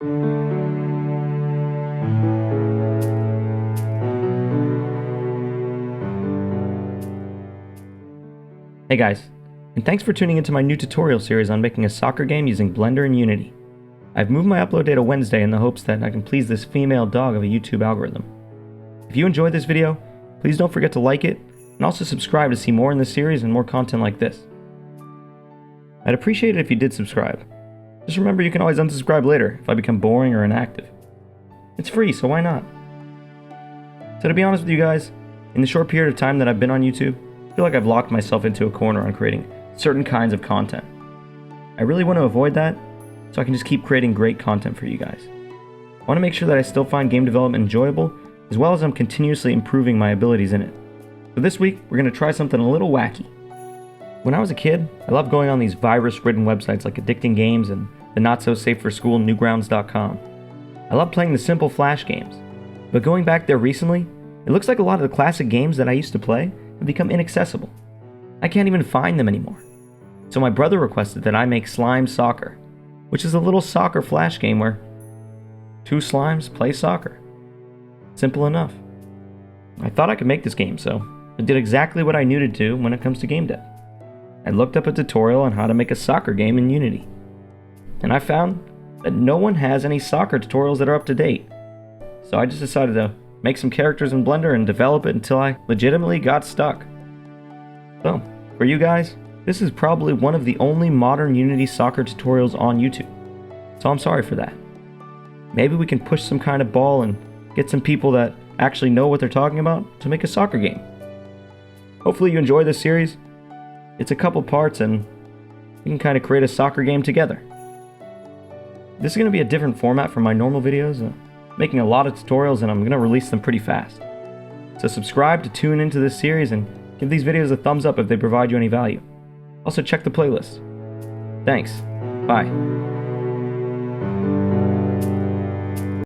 Hey guys, and thanks for tuning into my new tutorial series on making a soccer game using Blender and Unity. I've moved my upload date to Wednesday in the hopes that I can please this female dog of a YouTube algorithm. If you enjoyed this video, please don't forget to like it, and also subscribe to see more in this series and more content like this. I'd appreciate it if you did subscribe. Just remember you can always unsubscribe later if I become boring or inactive. It's free, so why not? So to be honest with you guys, in the short period of time that I've been on YouTube, I feel like I've locked myself into a corner on creating certain kinds of content. I really want to avoid that, so I can just keep creating great content for you guys. I want to make sure that I still find game development enjoyable, as well as I'm continuously improving my abilities in it. So this week, we're going to try something a little wacky. When I was a kid, I loved going on these virus-ridden websites like Addicting Games and the not-so-safe-for-school Newgrounds.com. I loved playing the simple Flash games, but going back there recently, it looks like a lot of the classic games that I used to play have become inaccessible. I can't even find them anymore. So my brother requested that I make Slime Soccer, which is a little soccer Flash game where two slimes play soccer. Simple enough. I thought I could make this game, so I did exactly what I knew to do when it comes to game dev. I looked up a tutorial on how to make a soccer game in Unity, and I found that no one has any soccer tutorials that are up to date. So I just decided to make some characters in Blender and develop it until I legitimately got stuck. So, for you guys, this is probably one of the only modern Unity soccer tutorials on YouTube. So I'm sorry for that. Maybe we can push some kind of ball and get some people that actually know what they're talking about to make a soccer game. Hopefully you enjoy this series. It's a couple parts and we can kind of create a soccer game together. This is going to be a different format from my normal videos. Making a lot of tutorials and I'm going to release them pretty fast. So subscribe to tune into this series and give these videos a thumbs up if they provide you any value. Also check the playlist. Thanks. Bye.